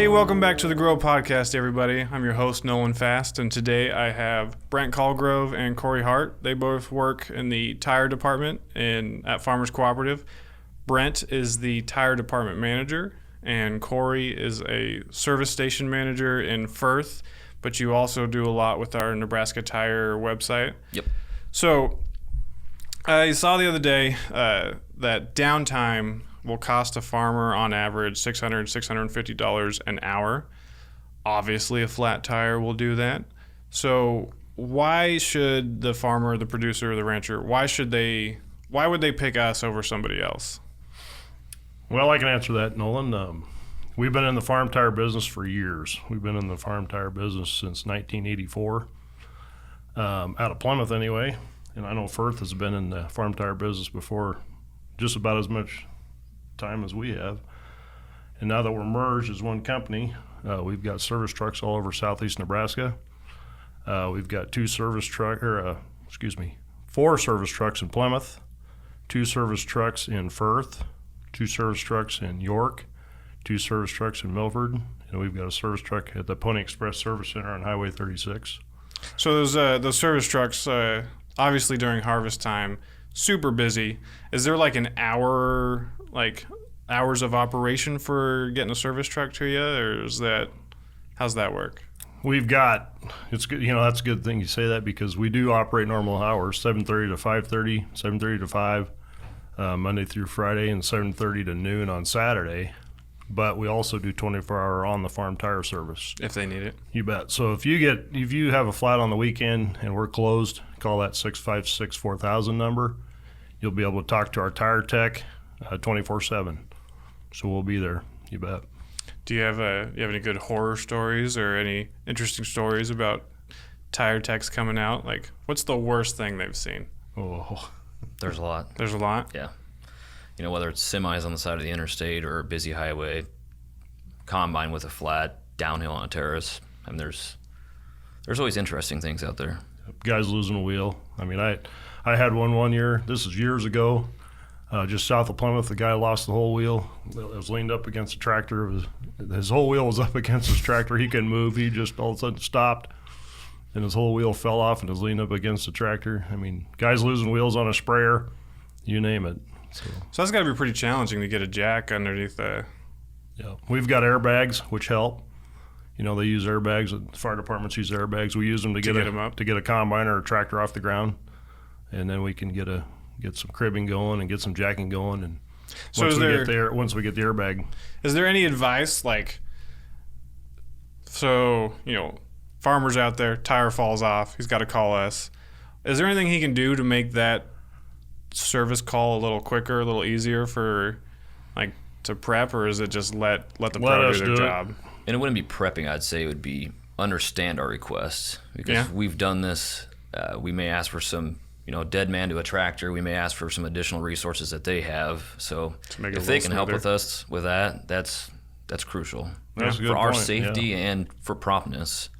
Hey, welcome back to the Grow Podcast, everybody. I'm your host, Nolan Fast, and today I have Brent Colgrove and Cory Hart. They both work in the tire department at Farmers Cooperative. Brent is the tire department manager, and Cory is a service station manager in Firth, but you also do a lot with our Nebraska Tire website. Yep. So I saw the other day that downtime will cost a farmer on average $600, $650 an hour. Obviously, a flat tire will do that. So why should the farmer, the producer, the rancher, why would they pick us over somebody else? Well, I can answer that, Nolan. We've been in the farm tire business for years. We've been in the farm tire business since 1984, out of Plymouth anyway. And I know Firth has been in the farm tire business before just about as much time as we have. And now that we're merged as one company, we've got service trucks all over southeast Nebraska. We've got four service trucks in Plymouth, 2 service trucks in Firth, 2 service trucks in York, 2 service trucks in Milford, and we've got a service truck at the Pony Express Service Center on Highway 36. So those service trucks, obviously during harvest time, super busy. Is there like an hour, hours of operation for getting a service truck to you, or how's that work? We've got, it's good, that's a good thing you say that, because we do operate normal hours, 7:30 to 5:30, 7:30 to 5, Monday through Friday, and 7:30 to noon on Saturday. But we also do 24-hour on the farm tire service If they need it. You bet. So if you have a flat on the weekend and we're closed, call that 656-4000 number. You'll be able to talk to our tire tech 24/7. So we'll be there. You bet. Do you have any good horror stories or any interesting stories about tire techs coming out? Like, what's the worst thing they've seen? Oh, There's a lot. There's a lot? Yeah. Whether it's semis on the side of the interstate or a busy highway, combine with a flat, downhill on a terrace. I mean, there's always interesting things out there. guys losing a wheel. I mean, I had one year. This is years ago. Just south of Plymouth, the guy lost the whole wheel. It was leaned up against the tractor. His whole wheel was up against his tractor. He couldn't move. He just all of a sudden stopped, and his whole wheel fell off and was leaned up against the tractor. I mean, guys losing wheels on a sprayer, you name it. So that's got to be pretty challenging to get a jack underneath the... Yeah, we've got airbags, which help. They use airbags. The fire departments use airbags. We use them to get a combine or a tractor off the ground, and then we can get some cribbing going and get some jacking going. And once we get the airbag, is there any advice farmers out there, tire falls off, he's got to call us. Is there anything he can do to make that service call a little quicker, a little easier for to prep, or is it just let the pro do their job? And it wouldn't be prepping, I'd say. It would be understand our requests, because we've done this. We may ask for some dead man to a tractor. We may ask for some additional resources that they have. So if they can help with us with that, that's crucial for our safety and for promptness.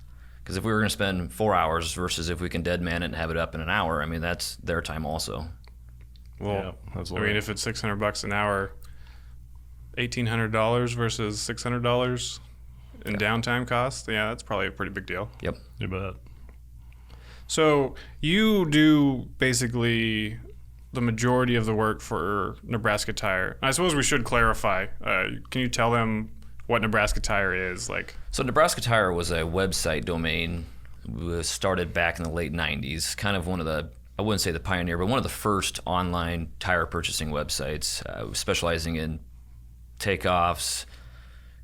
Because if we were going to spend 4 hours versus if we can dead man it and have it up in an hour, I mean, that's their time also. Well, if it's $600 an hour, $1,800 versus $600 in downtime costs, that's probably a pretty big deal. Yep. You bet. So you do basically the majority of the work for Nebraska Tire. I suppose we should clarify. Can you tell them what Nebraska Tire is? So Nebraska Tire was a website domain. It was started back in the late 90s, kind of one of the, I wouldn't say the pioneer, but one of the first online tire purchasing websites, specializing in takeoffs,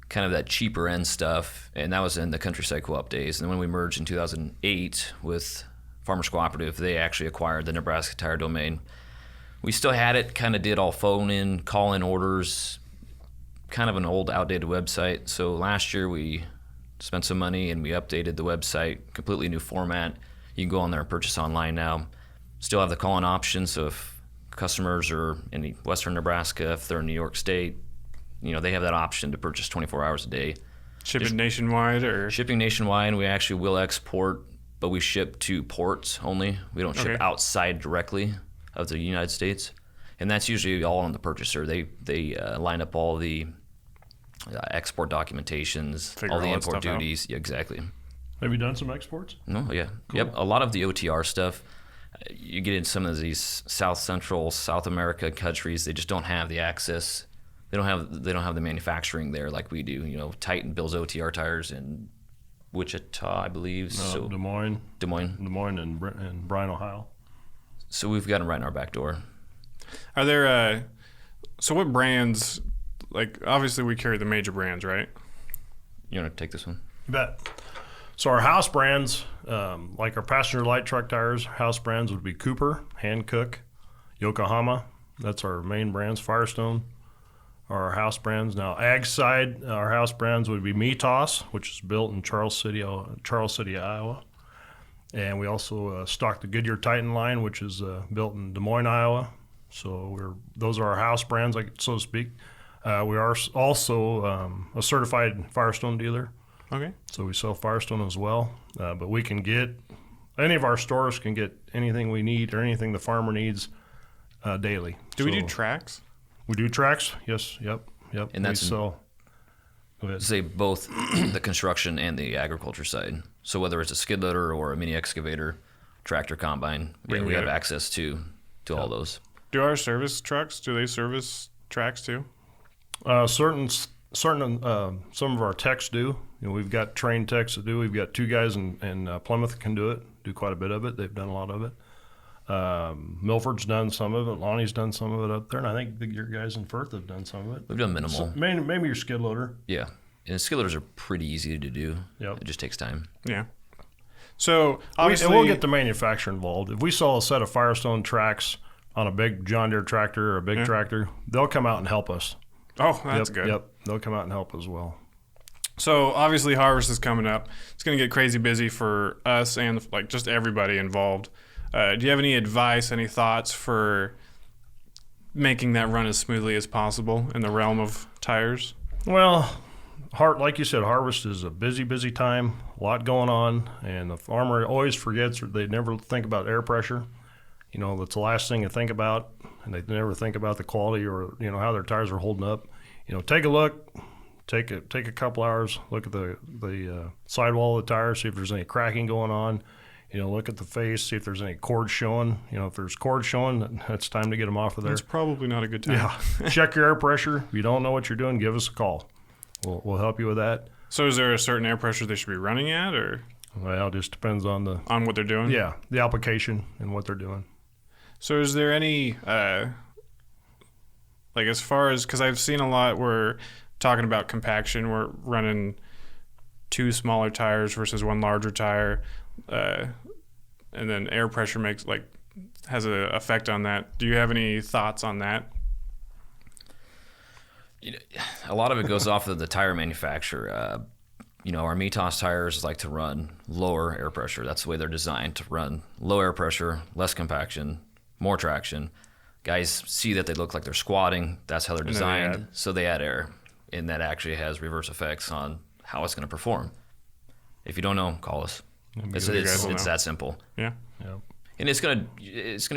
kind of that cheaper end stuff, and that was in the Countryside Co-op days. And then when we merged in 2008 with Farmers Cooperative, they actually acquired the Nebraska Tire domain. We still had it, kind of did all phone-in, call-in orders, kind of an old, outdated website. So last year we spent some money and we updated the website, completely new format. You can go on there and purchase online now. Still have the call-in option, so if customers are in western Nebraska, if they're in New York State, they have that option to purchase 24 hours a day. Shipping nationwide, or? Shipping nationwide. We actually will export, but we ship to ports only. We don't ship outside directly of the United States. And that's usually all on the purchaser. They line up all the export documentations, Figure all the all that import stuff out. duties. Yeah, exactly. Have you done some exports? No, yeah. Cool. Yep. A lot of the OTR stuff, you get in some of these South America countries, they just don't have the access. They don't have the manufacturing there like we do. You know, Titan builds OTR tires in Wichita, I believe. Des Moines. Des Moines. Des Moines and Bryan, Ohio. So we've got them right in our back door. Are there so what brands, like obviously we carry the major brands, right? You want to take this one? You bet. So our house brands, like our passenger light truck tires, house brands would be Cooper, Hankook, Yokohama. That's our main brands. Firestone are our house brands. Now, ag side, our house brands would be Mitas, which is built in Charles City, Iowa. And we also stock the Goodyear Titan line, which is built in Des Moines, Iowa. So those are our house brands, so to speak. We are also a certified Firestone dealer. Okay. So we sell Firestone as well, but we can get, any of our stores can get anything we need or anything the farmer needs daily. Do we do tracks? We do tracks, yes, yep. And that's Go ahead. say both the construction and the agriculture side. So whether it's a skid loader or a mini excavator, tractor, combine, we have access to all those. Do our service trucks, do they service tracks too? Certain some of our techs do. You know, we've got trained techs that do. We've got two guys in Plymouth that can do it, do quite a bit of it. They've done a lot of it. Milford's done some of it. Lonnie's done some of it up there, and I think your guys in Firth have done some of it. We've done minimal. So maybe your skid loader. Yeah. And skid loaders are pretty easy to do. Yep. It just takes time. Yeah. So And obviously we'll get the manufacturer involved. If we saw a set of Firestone tracks on a big John Deere tractor or a big tractor, they'll come out and help us. Oh, that's Yep, good. Yep, they'll come out and help as well. So obviously harvest is coming up. It's going to get crazy busy for us and like just everybody involved. Do you have any advice, any thoughts for making that run as smoothly as possible in the realm of tires? Well, like you said, harvest is a busy time, a lot going on, and the farmer always forgets or they never think about air pressure. You know, that's the last thing to think about, and they never think about the quality or, you know, how their tires are holding up. You know, take a look, take a couple hours, look at the sidewall of the tire, see if there's any cracking going on. You know, look at the face, see if there's any cords showing. You know, if there's cords showing, that's time to get them off of there. It's probably not a good time. Yeah. Check your air pressure. If you don't know what you're doing, give us a call. We'll help you with that. So is there a certain air pressure they should be running at, or Well, it just depends on what they're doing? the application and what they're doing. So is there any, like as far as, because I've seen a lot where talking about compaction, we're running two smaller tires versus one larger tire, and then air pressure has an effect on that. Do you have any thoughts on that? A lot of it goes off of the tire manufacturer. You know, our Mitas tires like to run lower air pressure. That's the way they're designed, to run low air pressure, less compaction, more traction. Guys see that they look like they're squatting. That's how they're designed. So they add air, and that actually has reverse effects on how it's going to perform. If you don't know, call us. It's that simple. Yeah. Yeah. And it's gonna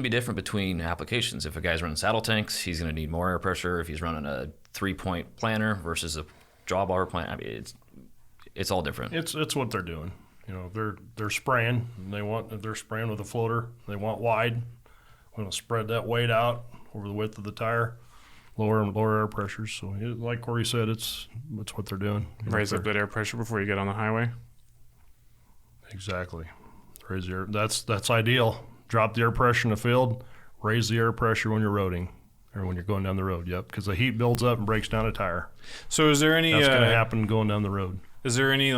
be different between applications. If a guy's running saddle tanks, he's gonna need more air pressure. If he's running a 3-point planter versus a drawbar plant, I mean, it's all different. It's what they're doing. You know, they're spraying. And if they're spraying with a floater, they want wide. We're gonna spread that weight out over the width of the tire, lower and lower air pressures. So, like Cory said, it's what they're doing. Raise up that air pressure before you get on the highway. Exactly. Raise the air. That's ideal. Drop the air pressure in the field. Raise the air pressure when you're roading or when you're going down the road. Yep, because the heat builds up and breaks down a tire. So is there any? That's going to happen going down the road. Is there any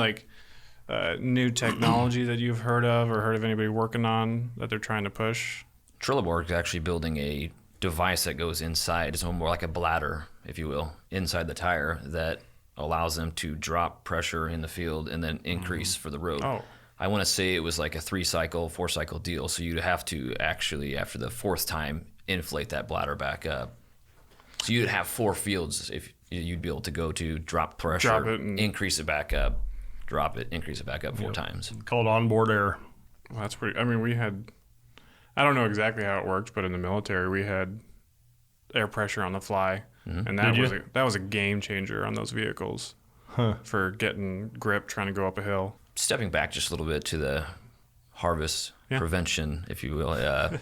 new technology that you've heard of or heard of anybody working on that they're trying to push? Trelleborg is actually building a device that goes inside. It's more like a bladder, if you will, inside the tire that allows them to drop pressure in the field and then increase for the road. Oh. I want to say it was like a 4-cycle deal. So you'd have to actually, after the fourth time, inflate that bladder back up. So you'd have 4 fields if you'd be able to go to drop pressure, drop it and increase it back up, drop it, increase it back up 4 times. Called onboard air. Well, that's pretty. I mean, we had. I don't know exactly how it worked, but in the military, we had air pressure on the fly. and that was a game changer on those vehicles for getting grip trying to go up a hill. Stepping back just a little bit to the harvest prevention, if you will,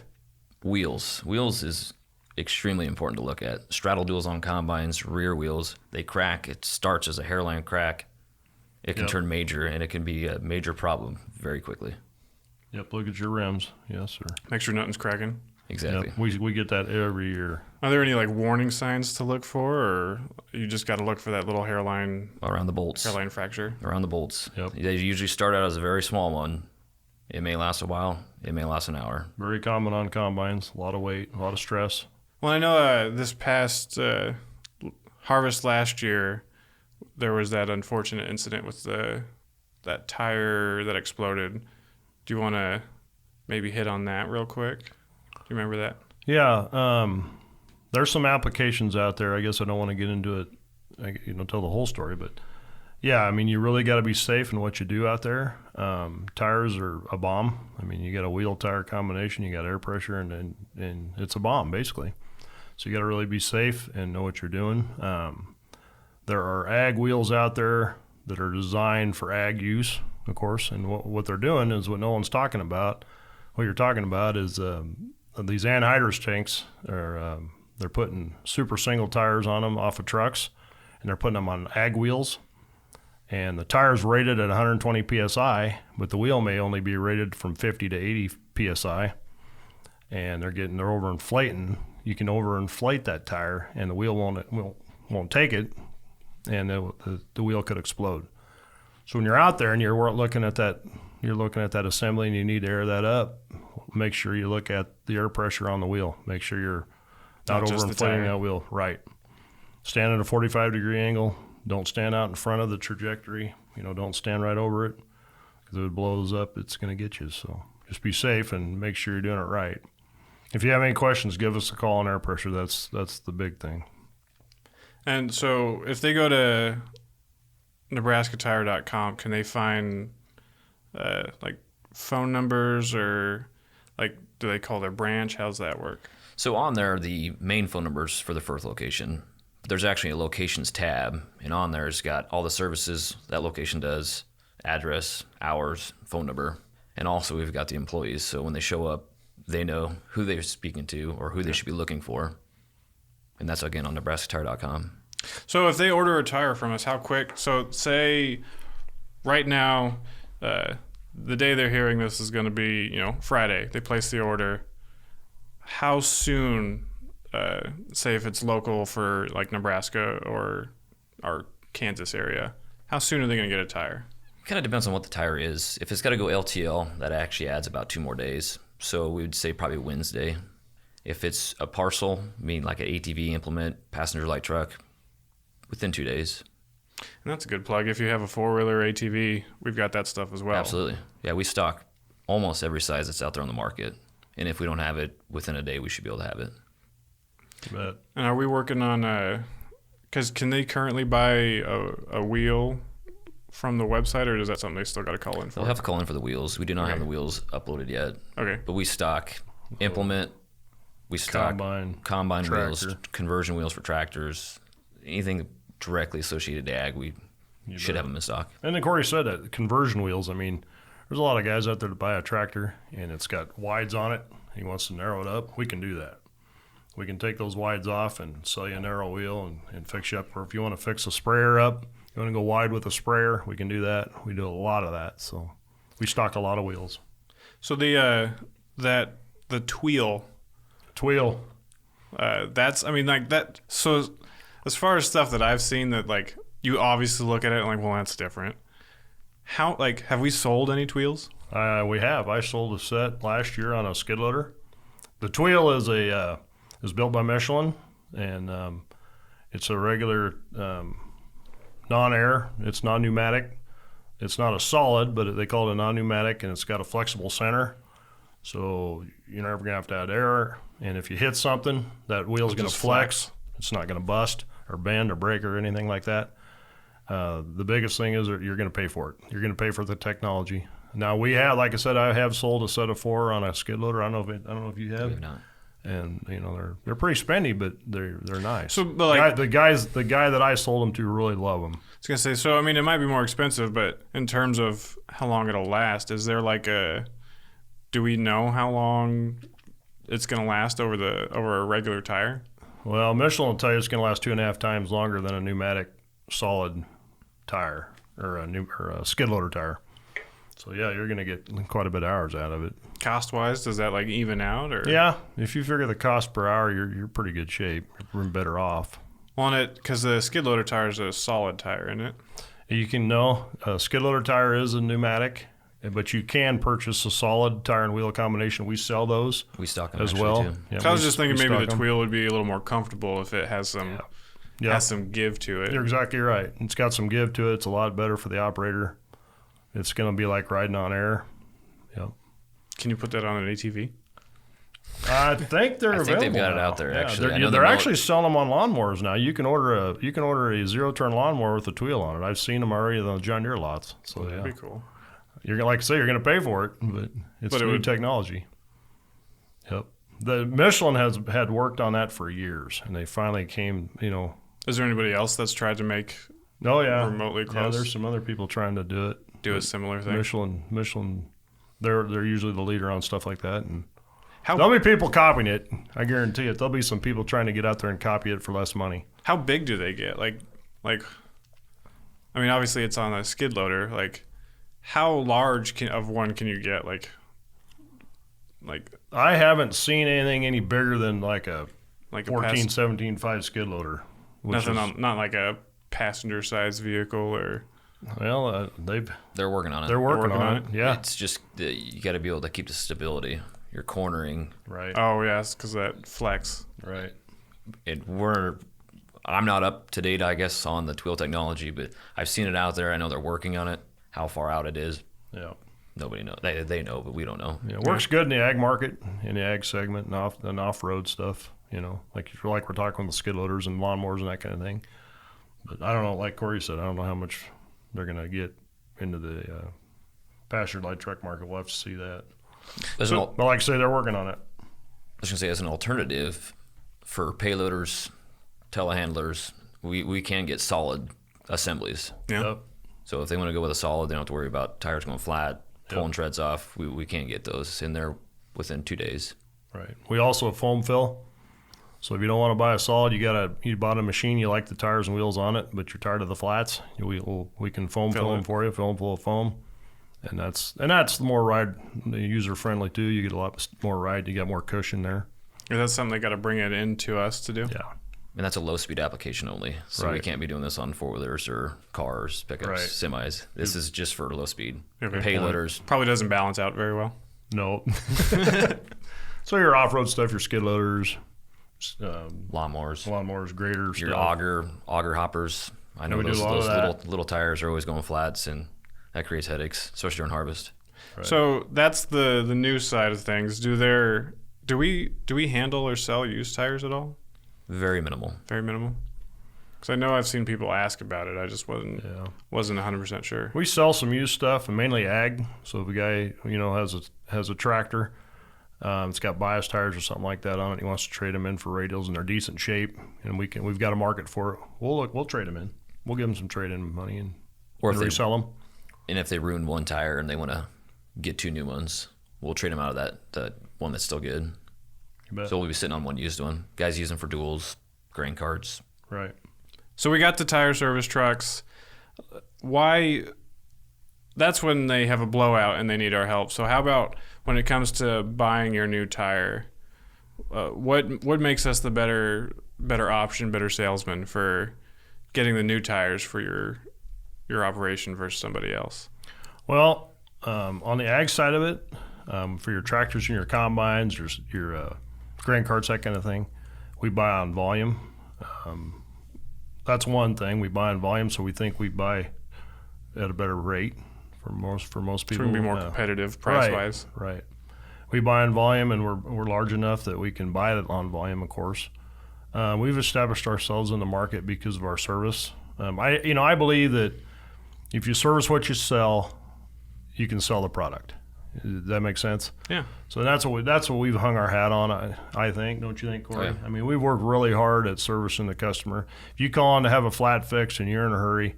wheels. Wheels is extremely important to look at. Straddle wheels on combines, rear wheels, they crack. It starts as a hairline crack. It can turn major, and it can be a major problem very quickly. Yep, look at your rims. Yes, sir. Make sure nothing's cracking. Exactly. Yep, we get that every year. Are there any like warning signs to look for, or you just got to look for that little hairline Around the bolts. hairline fracture? Around the bolts. Yep. They usually start out as a very small one. It may last a while. It may last an hour. Very common on combines. A lot of weight, a lot of stress. Well, I know this past harvest last year, there was that unfortunate incident with that tire that exploded. Do you want to maybe hit on that real quick? Do you remember that? Yeah, there's some applications out there. I guess I don't want to get into it, tell the whole story, but yeah, I mean, you really got to be safe in what you do out there. Tires are a bomb. I mean, you got a wheel tire combination, you got air pressure, and it's a bomb basically. So you got to really be safe and know what you're doing. There are ag wheels out there that are designed for ag use, of course, and what they're doing is what Nolan's talking about. What you're talking about is these anhydrous tanks they're putting super single tires on them off of trucks, and they're putting them on ag wheels. And the tire's rated at 120 psi, but the wheel may only be rated from 50 to 80 psi. And they're overinflating. You can overinflate that tire, and the wheel won't take it, and the wheel could explode. So when you're out there and you're looking at that assembly and you need to air that up, make sure you look at the air pressure on the wheel. Make sure you're not overinflating that wheel. Right. Stand at a 45-degree angle. Don't stand out in front of the trajectory. Don't stand right over it, because if it blows up, it's going to get you. So just be safe and make sure you're doing it right. If you have any questions, give us a call on air pressure. That's the big thing. And so if they go to nebraskatire.com, can they find like phone numbers, or like do they call their branch? How's that work? So on there, the main phone numbers for the first location. There's actually a locations tab, and on there it's got all the services that location does, address, hours, phone number, and also we've got the employees. So when they show up, they know who they're speaking to or who they should be looking for. And that's, again, on nebraskatire.com. So if they order a tire from us, how quick? So say right now, the day they're hearing this is going to be, Friday. They place the order. How soon, say if it's local for like Nebraska or our Kansas area, how soon are they going to get a tire? Kind of depends on what the tire is. If it's got to go LTL, that actually adds about 2 more days. So we would say probably Wednesday. If it's a parcel, like an ATV implement, passenger light truck, within 2 days. And that's a good plug. If you have a 4-wheeler ATV, we've got that stuff as well. Absolutely. Yeah, we stock almost every size that's out there on the market. And if we don't have it within a day, we should be able to have it. Bet. And are we working on because can they currently buy a wheel from the website, or is that something they still got to call in for? They'll have to call in for the wheels. We do not have the wheels uploaded yet. Okay. But we stock implement, we stock combine wheels, conversion wheels for tractors, anything directly associated to ag, we should have them in stock. And then Cory said that conversion wheels, there's a lot of guys out there that buy a tractor and it's got wides on it. He wants to narrow it up. We can do that. We can take those wides off and sell you a narrow wheel and fix you up. Or if you want to fix a sprayer up, you want to go wide with a sprayer, we can do that. We do a lot of that. So we stock a lot of wheels. So the Tuile. That's, that. So as far as stuff that I've seen that like you obviously look at it and like, well, that's different. How, have we sold any Tuiles? We have. I sold a set last year on a skid loader. The Tuile is built by Michelin, and it's a regular non-air. It's non-pneumatic. It's not a solid, but they call it a non-pneumatic, and it's got a flexible center. So you're never going to have to add air. And if you hit something, that wheel's going to flex. It's not going to bust or bend or break or anything like that. The biggest thing is that you're going to pay for it. You're going to pay for the technology. Now we have, like I said, I have sold a set of 4 on a skid loader. I don't know if you have. We have not. and they're pretty spendy, but they're nice. So, but like the guy that I sold them to really love them. I was gonna say, so I mean, it might be more expensive, but in terms of how long it'll last, is there like do we know how long it's gonna last over a regular tire? Well, Michelin will tell you it's going to last 2.5 times longer than a pneumatic solid tire or a skid loader tire. So yeah, you're going to get quite a bit of hours out of it. Cost wise, does that like even out or? Yeah, if you figure the cost per hour, you're pretty good shape. You're better off. On it, because the skid loader tire is a solid tire, isn't it? You can know a skid loader tire is a pneumatic, but you can purchase a solid tire and wheel combination. We sell those. We stock them as actually, well. too. Yeah, So I was just thinking maybe the stock 'em. Tuile would be a little more comfortable if it has some has some give to it. You're exactly right. It's got some give to it. It's a lot better for the operator. It's going to be like riding on air. Yep. Can you put that on an ATV? I think they're I available. think they've got it now. out there, actually. I They're, know they're they're actually selling them on lawnmowers now. You can order a 0-turn lawnmower with a Tuile on it. I've seen them already on the John Deere lots. So That'd be cool. you're gonna, like I say, you're going to pay for it, but it's new technology. Yep. The Michelin had worked on that for years, and they finally came. Is there anybody else that's tried to make Oh yeah, remotely yeah. close? There's some other people trying to do it. Do a similar thing. Michelin, they're usually the leader on stuff like that, and How there'll be people copying it. I guarantee it. There'll be some people trying to get out there and copy it for less money. how big do they get? Like, I mean, obviously it's on a skid loader. Like, how large of one can you get? Like I haven't seen anything any bigger than like a a 14, 17, 5 skid loader. not like a passenger size vehicle or. Well, They're working on it. they're working on it. Yeah, It's just you got to be able to keep the stability. You're cornering. right. Oh yes, because that flex. Right. I'm not up to date, I guess, on the Tuile technology, but I've seen it out there. I know they're working on it. How far out it is, Yeah. nobody knows. They know, but we don't know. Yeah, it works good in the ag market, in the ag segment, and off-road stuff. Like we're talking with the skid loaders and lawnmowers and that kind of thing. But I don't know, like Cory said, I don't know how much they're going to get into the pasture light truck market. We'll have to see that. But like I say, they're working on it. I was going to say, as an alternative for payloaders, telehandlers, we can get solid assemblies. Yeah. Yep. So if they want to go with a solid, they don't have to worry about tires going flat, pulling treads off. We can get those in there within 2 days. Right. We also have foam fill. So if you don't want to buy a solid, you bought a machine, you like the tires and wheels on it, but you're tired of the flats, we can foam fill them for you, fill them full of foam. And that's the more user friendly too. You get a lot more ride, you got more cushion there. Is that something they got to bring it in to us to do? Yeah. And that's a low-speed application only. So we Right. can't be doing this on four-wheelers or cars, pickups, Right. semis. This is just for low-speed. Okay. Payloaders. Probably doesn't balance out very well. No. So your off-road stuff, your skid loaders, Lawnmowers. graders, Your stuff. auger hoppers. I know we do those a lot of that. little tires are always going flats, and that creates headaches, especially during harvest. Right. So that's the new side of things. Do we handle or sell used tires at all? Oh. Very minimal. Very minimal. Because I know I've seen people ask about it. I just wasn't 100% sure. We sell some used stuff, and mainly ag. So if a guy has a tractor, it's got bias tires or something like that on it, he wants to trade them in for radials and they're decent shape, and we've got a market for it. We'll trade them in. We'll give them some trade-in money and resell them. And if they ruin one tire and they want to get 2 new ones, we'll trade them out of that one that's still good. You bet. So we'll be sitting on one used one. Guys use them for duals, grain carts. Right. So we got the tire service trucks. Why? That's when they have a blowout and they need our help. So how about when it comes to buying your new tire? What makes us the better option, better salesman for getting the new tires for your operation versus somebody else? Well, on the ag side of it, for your tractors and your combines, your grain carts, that kind of thing, we buy on volume. That's one thing. We buy in volume, so we think we buy at a better rate for most people. So we can be more competitive price-wise. Right. We buy in volume, and we're large enough that we can buy it on volume, of course. We've established ourselves in the market because of our service. I believe that if you service what you sell, you can sell the product. Does that make sense? Yeah. So that's what we've hung our hat on. I think, don't you think, Cory? Oh, yeah. I mean, we've worked really hard at servicing the customer. If you call on to have a flat fix and you're in a hurry,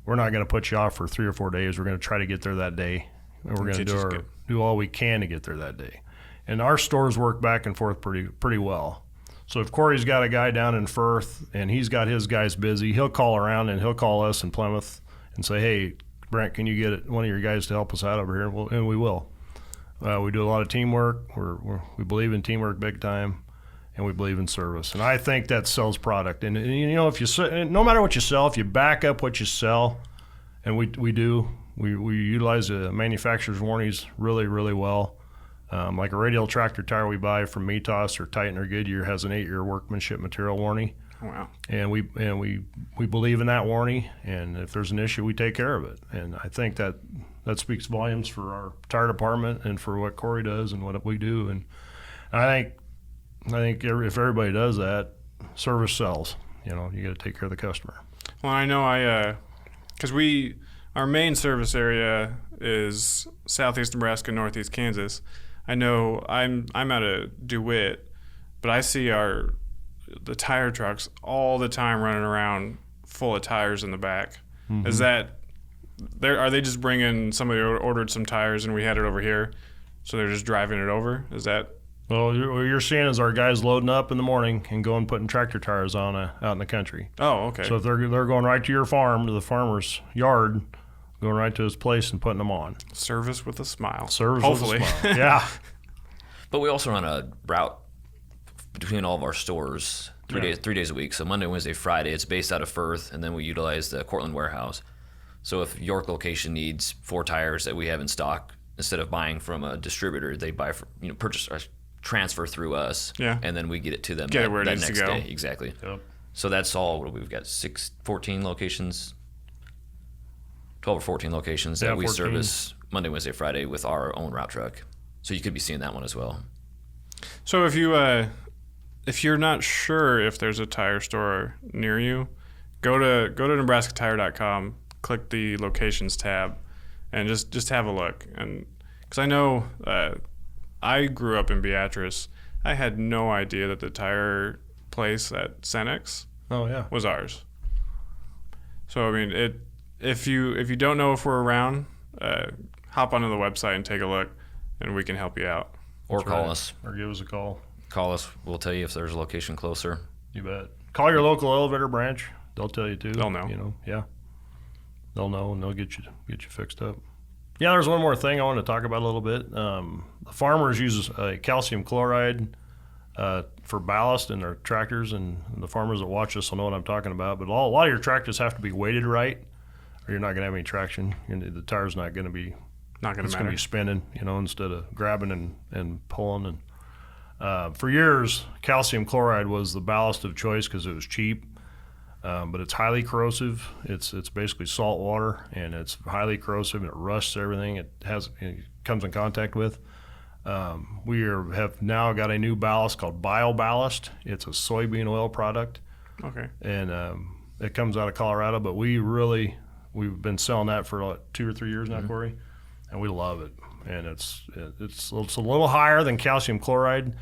we're not going to put you off for 3 or 4 days. We're going to try to get there that day, and we're going to do all we can to get there that day. And our stores work back and forth pretty well. So if Cory's got a guy down in Firth and he's got his guys busy, he'll call around and he'll call us in Plymouth and say, hey, Brent, can you get one of your guys to help us out over here? And we will. We do a lot of teamwork. We believe in teamwork big time, and we believe in service. And I think that sells product. And you know, no matter what you sell, if you back up what you sell, and we utilize the manufacturer's warranties really, really well. Like a radial tractor tire we buy from Metos or Titan or Goodyear has an 8-year workmanship material warranty. Wow. And we believe in that warranty, and if there's an issue, we take care of it. And I think that speaks volumes for our tire department and for what Cory does and what we do. And I think if everybody does that, service sells. You know, you got to take care of the customer. Well, I know because our main service area is southeast Nebraska, northeast Kansas. I know I'm out of DeWitt, but I see the tire trucks all the time running around full of tires in the back. Mm-hmm. Is that are they just bringing, somebody ordered some tires and we had it over here, so they're just driving it over? Is that? Well, what you're seeing is our guys loading up in the morning and going putting tractor tires on out in the country. Oh, okay. So if they're going right to your farm, to the farmer's yard, going right to his place and putting them on. Service with a smile. Service Hopefully. with a smile. Yeah. But we also run a route between all of our stores 3 days a week. So Monday, Wednesday, Friday, it's based out of Firth, and then we utilize the Cortland warehouse. So if York location needs 4 tires that we have in stock, instead of buying from a distributor, they buy purchase or transfer through us, and then we get it to them where it needs next to go. day. Exactly. Yep. So that's all. We've got 14 locations, 12 or 14 locations that we 14. service Monday, Wednesday, Friday with our own route truck. So you could be seeing that one as well. So if you're not sure if there's a tire store near you, go to nebraskatire.com, click the locations tab, and just have a look. And because I know I grew up in Beatrice, I had no idea that the tire place at Cenex was ours. So I mean, if you don't know if we're around, hop onto the website and take a look, and we can help you out. Or call us. Or give us a call. Call us. We'll tell you if there's a location closer. You bet. Call your local elevator branch. They'll tell you too. They'll know. You know, yeah. They'll know, and they'll get you fixed up. Yeah, there's one more thing I want to talk about a little bit. The farmers use calcium chloride for ballast in their tractors, and the farmers that watch this will know what I'm talking about. But a lot of your tractors have to be weighted right, or you're not going to have any traction. The tire's not going to be. It's going to be spinning, instead of grabbing and pulling. And for years, calcium chloride was the ballast of choice because it was cheap, but it's highly corrosive. It's basically salt water, and it's highly corrosive, and it rusts everything it comes in contact with. We have now got a new ballast called BioBallast. It's a soybean oil product. Okay. And it comes out of Colorado, but we've been selling that for like 2 or 3 years now, Cory. And we love it, and it's a little higher than calcium chloride,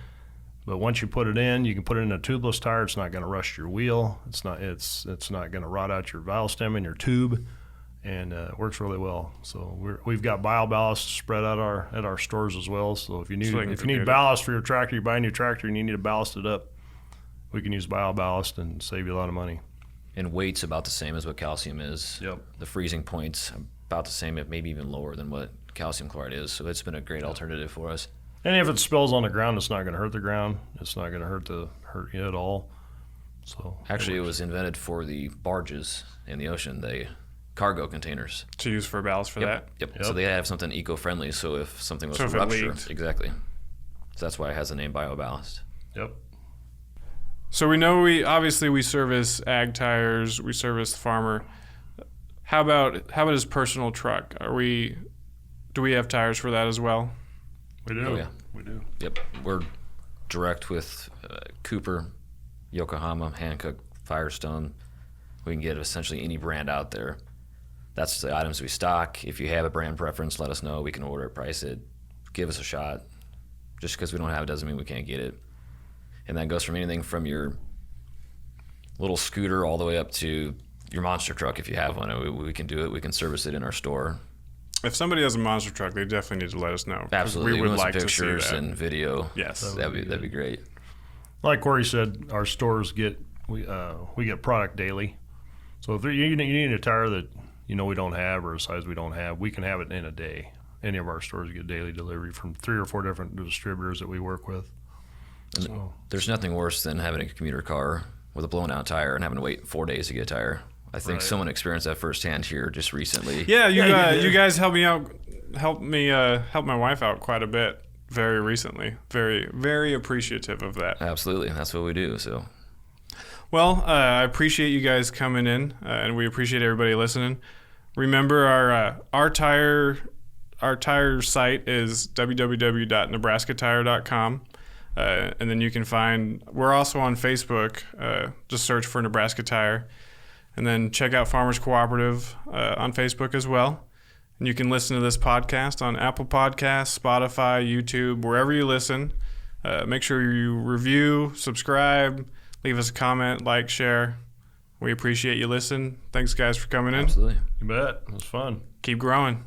but once you put it in, you can put it in a tubeless tire. It's not going to rust your wheel. It's not going to rot out your valve stem in your tube, and it works really well. So we've got BioBallast spread out at our stores as well. So if you need ballast for your tractor, you buy a new tractor and you need to ballast it up, we can use BioBallast and save you a lot of money. And weight's about the same as what calcium is. Yep. The freezing point's about the same, maybe even lower than what calcium chloride is. So it's been a great alternative for us. And if it spills on the ground, it's not going to hurt the ground. It's not going to hurt you at all. So actually, it was invented for the barges in the ocean, the cargo containers. To use for ballast for that? Yep. So they have something eco-friendly. So if something was to rupture, exactly. So that's why it has the name BioBallast. Yep. So we know we service ag tires, we service the farmer. How about his personal truck? Do we have tires for that as well? We do. Oh, yeah. We do. Yep. We're direct with Cooper, Yokohama, Hankook, Firestone. We can get essentially any brand out there. That's the items we stock. If you have a brand preference, let us know. We can order it, price it, give us a shot. Just because we don't have it doesn't mean we can't get it. And that goes from anything from your little scooter all the way up to your monster truck if you have one. We can do it. We can service it in our store. If somebody has a monster truck, they definitely need to let us know. Absolutely. We would want like some to see pictures that. and video. Yes. That'd be great. Like Cory said, our stores we get product daily. So if you need a tire that we don't have or a size we don't have, we can have it in a day. Any of our stores get daily delivery from 3 or 4 different distributors that we work with. So There's nothing worse than having a commuter car with a blown out tire and having to wait 4 days to get a tire. I think someone experienced that firsthand here just recently. Yeah, you guys helped me out, helped my wife out quite a bit very recently. Very, very appreciative of that. Absolutely, that's what we do. So, well, I appreciate you guys coming in, and we appreciate everybody listening. Remember, our tire site is www.nebraskatire.com. And then you can we're also on Facebook. Just search for Nebraska Tire. And then check out Farmers Cooperative on Facebook as well. And you can listen to this podcast on Apple Podcasts, Spotify, YouTube, wherever you listen. Make sure you review, subscribe, leave us a comment, like, share. We appreciate you listening. Thanks, guys, for coming in. absolutely. you bet. It was fun. Keep growing.